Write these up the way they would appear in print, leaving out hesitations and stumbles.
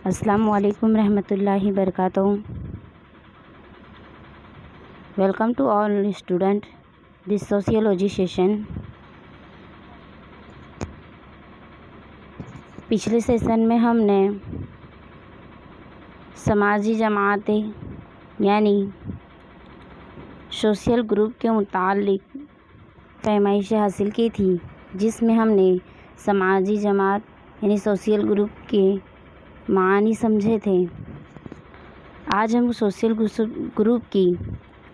السلام علیکم رحمۃ اللہ وبرکاتہ. Welcome to all student this sociology session. پچھلے سیشن میں ہم نے سماجی جماعتیں یعنی سوشل گروپ کے متعلق فہمائشیں حاصل کی تھی، جس میں ہم نے سماجی جماعت یعنی سوشل گروپ کے معانی سمجھے تھے. آج ہم سوشل گروپ کی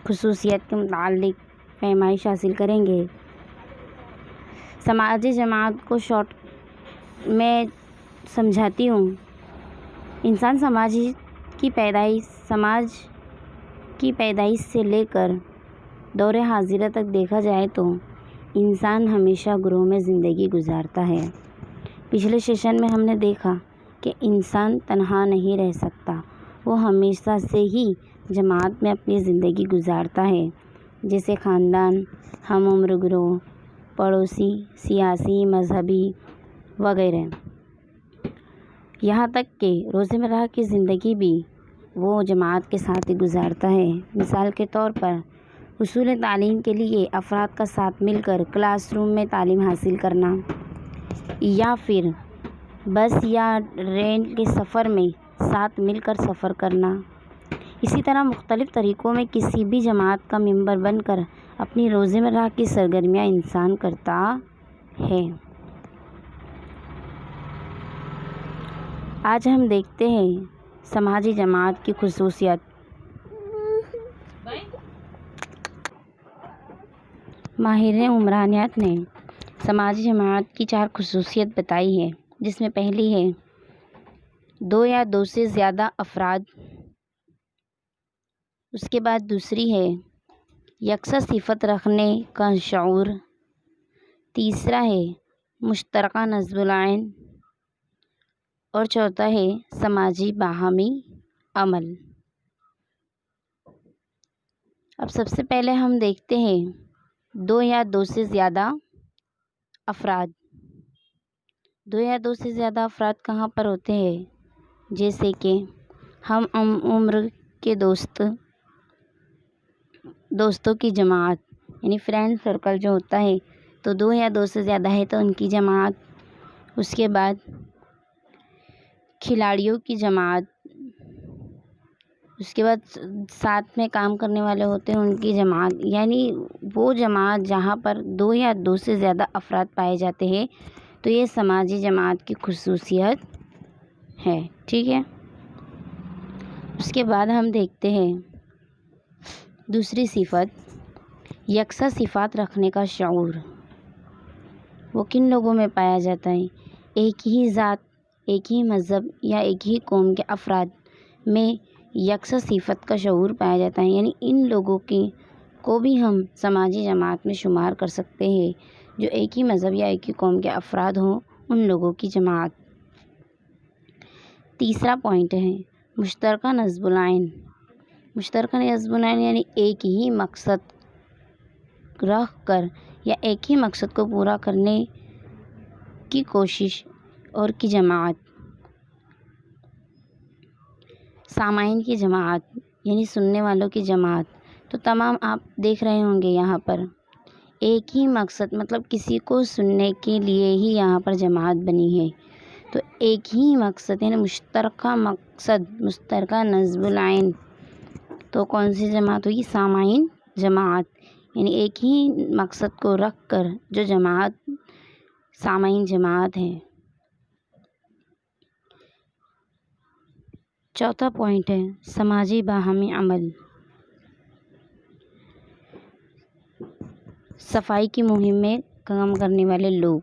خصوصیت کے متعلق فہمائش حاصل کریں گے. سماجی جماعت کو شارٹ میں سمجھاتی ہوں. انسان سماج کی پیدائش سے لے کر دور حاضرہ تک دیکھا جائے تو انسان ہمیشہ گروہ میں زندگی گزارتا ہے. پچھلے سیشن میں ہم نے دیکھا کہ انسان تنہا نہیں رہ سکتا، وہ ہمیشہ سے ہی جماعت میں اپنی زندگی گزارتا ہے، جیسے خاندان، ہم عمر گروہ، پڑوسی، سیاسی، مذہبی وغیرہ. یہاں تک کہ روزمرہ کی زندگی بھی وہ جماعت کے ساتھ ہی گزارتا ہے. مثال کے طور پر حصول تعلیم کے لیے افراد کا ساتھ مل کر کلاس روم میں تعلیم حاصل کرنا، یا پھر بس یا ٹرین کے سفر میں ساتھ مل کر سفر کرنا. اسی طرح مختلف طریقوں میں کسی بھی جماعت کا ممبر بن کر اپنی روزمرہ کی سرگرمیاں انسان کرتا ہے. آج ہم دیکھتے ہیں سماجی جماعت کی خصوصیت. ماہرین عمرانیات نے سماجی جماعت کی 4 خصوصیت بتائی ہے، جس میں پہلی ہے 2 یا 2 سے زیادہ افراد. اس کے بعد دوسری ہے یکساں صفت رکھنے کا شعور. تیسرا ہے مشترکہ نصب العین، اور چوتھا ہے سماجی باہمی عمل. اب سب سے پہلے ہم دیکھتے ہیں 2 یا 2 سے زیادہ افراد. 2 یا 2 سے زیادہ افراد کہاں پر ہوتے ہیں؟ جیسے کہ ہم عمر کے دوستوں کی جماعت یعنی فرینڈ سرکل جو ہوتا ہے، تو 2 یا 2 سے زیادہ ہے تو ان کی جماعت. اس کے بعد کھلاڑیوں کی جماعت. اس کے بعد ساتھ میں کام کرنے والے ہوتے ہیں ان کی جماعت، یعنی وہ جماعت جہاں پر 2 یا 2 سے زیادہ افراد پائے جاتے ہیں تو یہ سماجی جماعت کی خصوصیت ہے. ٹھیک ہے. اس کے بعد ہم دیکھتے ہیں دوسری صفت یکساں صفات رکھنے کا شعور. وہ کن لوگوں میں پایا جاتا ہے؟ ایک ہی ذات، ایک ہی مذہب یا ایک ہی قوم کے افراد میں یکساں صفت کا شعور پایا جاتا ہے، یعنی ان لوگوں کو بھی ہم سماجی جماعت میں شمار کر سکتے ہیں جو ایک ہی مذہب یا ایک ہی قوم کے افراد ہوں، ان لوگوں کی جماعت. تیسرا پوائنٹ ہے مشترکہ نصب العین. مشترکہ نصب العین یعنی ایک ہی مقصد رکھ کر یا ایک ہی مقصد کو پورا کرنے کی کوشش اور کی جماعت. سامعین کی جماعت یعنی سننے والوں کی جماعت. تو تمام آپ دیکھ رہے ہوں گے یہاں پر ایک ہی مقصد، مطلب کسی کو سننے کے لیے ہی یہاں پر جماعت بنی ہے. تو ایک ہی مقصد یعنی مشترکہ مقصد، مشترکہ نصب العین. تو کون سی جماعت ہوگی؟ سامعین جماعت، یعنی ایک ہی مقصد کو رکھ کر جو جماعت سامعین جماعت ہے. چوتھا پوائنٹ ہے سماجی باہمی عمل. صفائی کی مہم میں کام کرنے والے لوگ.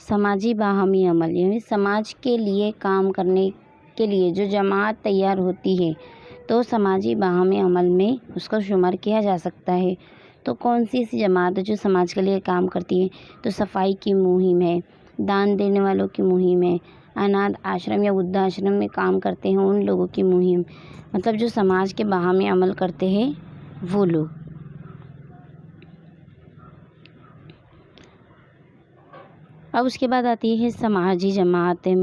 سماجی باہمی عمل یعنی سماج کے لیے کام کرنے کے لیے جو جماعت تیار ہوتی ہے تو سماجی باہمی عمل میں اس کو شمار کیا جا سکتا ہے. تو کون سی ایسی جماعت ہے جو سماج کے لیے کام کرتی ہے؟ تو صفائی کی مہم ہے، دان دینے والوں کی مہم ہے، اناتھ آشرم یا ودھا آشرم میں کام کرتے ہیں ان لوگوں کی مہم، مطلب جو سماج کے باہمی عمل کرتے ہیں وہ لوگ. اب اس کے بعد آتی ہے سماجی جماعتیں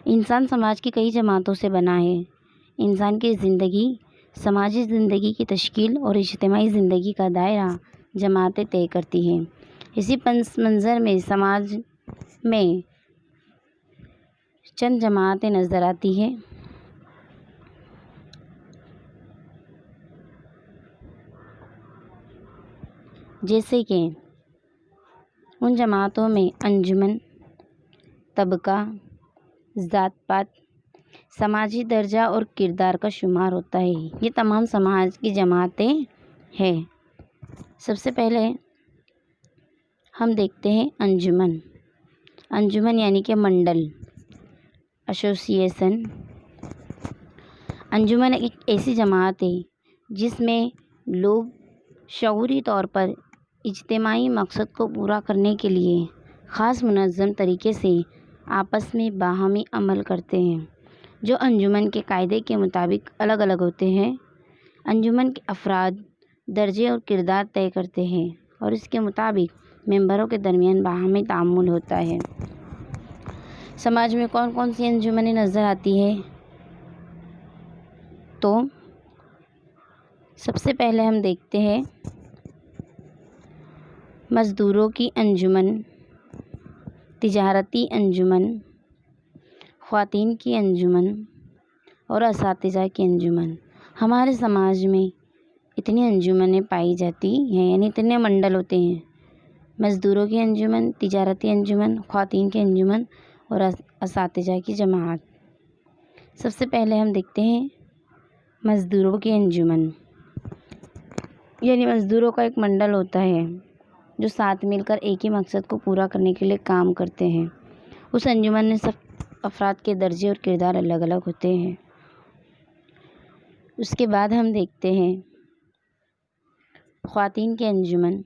انسان سماج کی کئی جماعتوں سے بنا ہے۔ انسان کی زندگی، سماجی زندگی کی تشکیل اور اجتماعی زندگی کا دائرہ جماعتیں طے کرتی ہیں۔ اسی پس منظر میں سماج میں چند جماعتیں نظر آتی ہیں، جیسے کہ ان جماعتوں میں انجمن، طبقہ، ذات پات، سماجی درجہ اور کردار کا شمار ہوتا ہے۔ یہ تمام سماج کی جماعتیں ہیں۔ سب سے پہلے ہم دیکھتے ہیں انجمن۔ انجمن یعنی کہ منڈل، ایسوسیشن۔ انجمن ایک ایسی جماعت ہے جس میں لوگ شعوری طور پر اجتماعی مقصد کو پورا کرنے کے لیے خاص منظم طریقے سے آپس میں باہمی عمل کرتے ہیں، جو انجمن کے قاعدے کے مطابق الگ الگ ہوتے ہیں۔ انجمن کے افراد درجے اور کردار طے کرتے ہیں اور اس کے مطابق ممبروں کے درمیان باہمی تعامل ہوتا ہے۔ سماج میں کون کون سی انجمنیں نظر آتی ہیں؟ تو سب سے پہلے ہم دیکھتے ہیں مزدوروں کی انجمن، تجارتی انجمن، خواتین کی انجمن اور اساتذہ کی انجمن۔ ہمارے سماج میں اتنی انجمنیں پائی جاتی ہیں، یعنی اتنے منڈل ہوتے ہیں۔ مزدوروں کی انجمن، تجارتی انجمن، خواتین کی انجمن اور اساتذہ کی جماعت۔ سب سے پہلے ہم دیکھتے ہیں مزدوروں کی انجمن، یعنی مزدوروں کا ایک منڈل ہوتا ہے جو ساتھ مل کر ایک ہی مقصد کو پورا کرنے کے لیے کام کرتے ہیں۔ اس انجمن میں سب افراد کے درجے اور کردار الگ الگ ہوتے ہیں۔ اس کے بعد ہم دیکھتے ہیں خواتین کی انجمن۔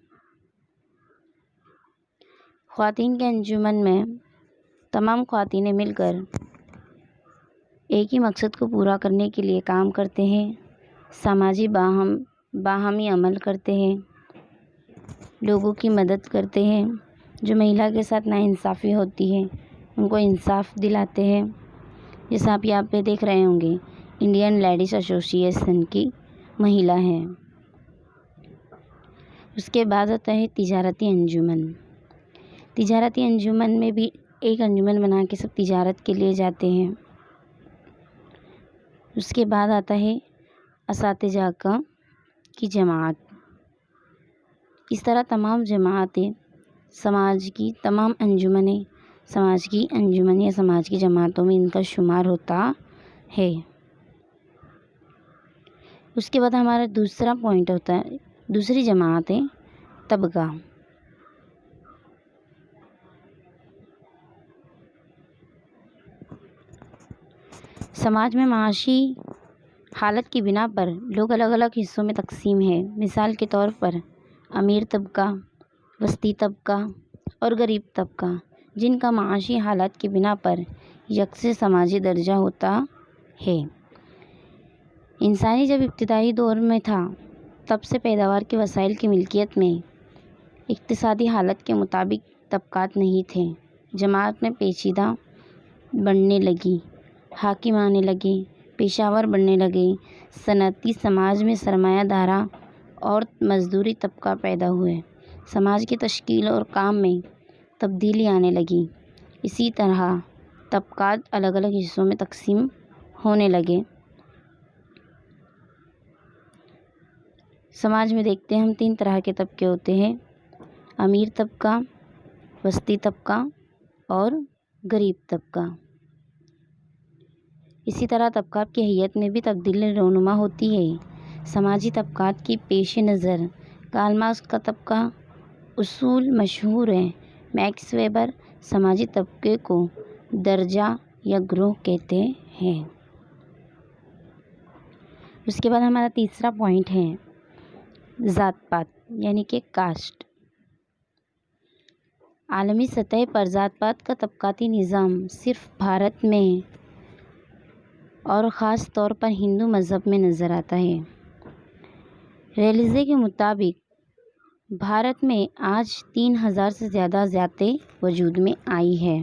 خواتین کے انجمن میں تمام خواتینیں مل کر ایک ہی مقصد کو پورا کرنے کے لیے کام کرتے ہیں، سماجی باہمی عمل کرتے ہیں، لوگوں کی مدد کرتے ہیں، جو مہیلا کے ساتھ ناانصافی ہوتی ہے ان کو انصاف دلاتے ہیں۔ جیسا آپ یہاں پہ دیکھ رہے ہوں گے، انڈین لیڈیز ایسوسیشن کی مہیلا ہیں۔ اس کے بعد ہوتا ہے تجارتی انجمن۔ تجارتی انجمن میں بھی ایک انجمن بنا کے سب تجارت کے لیے جاتے ہیں۔ اس کے بعد آتا ہے اساتذہ کی جماعت۔ اس طرح تمام جماعتیں، سماج کی تمام انجمنیں سماج کی انجمن یا سماج کی جماعتوں میں ان کا شمار ہوتا ہے۔ اس کے بعد ہمارا دوسرا پوائنٹ ہوتا ہے، دوسری جماعت ہے طبقہ۔ سماج میں معاشی حالت کی بنا پر لوگ الگ الگ حصوں میں تقسیم ہیں۔ مثال کے طور پر امیر طبقہ، وسطی طبقہ اور غریب طبقہ، جن کا معاشی حالات کی بنا پر یکساں سماجی درجہ ہوتا ہے۔ انسانی جب ابتدائی دور میں تھا، تب سے پیداوار کے وسائل کی ملکیت میں اقتصادی حالت کے مطابق طبقات نہیں تھے۔ جماعت میں پیچیدہ بڑھنے لگی، حاکم آنے لگے، پیشہ ور بڑھنے لگے۔ صنعتی سماج میں سرمایہ دارہ اور مزدوری طبقہ پیدا ہوئے۔ سماج کی تشکیل اور کام میں تبدیلی آنے لگی۔ اسی طرح طبقات الگ الگ حصوں میں تقسیم ہونے لگے۔ سماج میں دیکھتے ہیں ہم 3 طرح کے طبقے ہوتے ہیں: امیر طبقہ، وسطی طبقہ اور غریب طبقہ۔ اسی طرح طبقات کی حیت میں بھی تبدیلی رونما ہوتی ہے۔ سماجی طبقات کی پیش نظر کارل مارکس کا طبقہ اصول مشہور ہے۔ میکس ویبر سماجی طبقے کو درجہ یا گروہ کہتے ہیں۔ اس کے بعد ہمارا تیسرا پوائنٹ ہے ذات پات یعنی کہ کاسٹ۔ عالمی سطح پر ذات پات کا طبقاتی نظام صرف بھارت میں اور خاص طور پر ہندو مذہب میں نظر آتا ہے۔ ریلزے کے مطابق بھارت میں آج 3000 سے زیادہ ذاتیں وجود میں آئی ہیں۔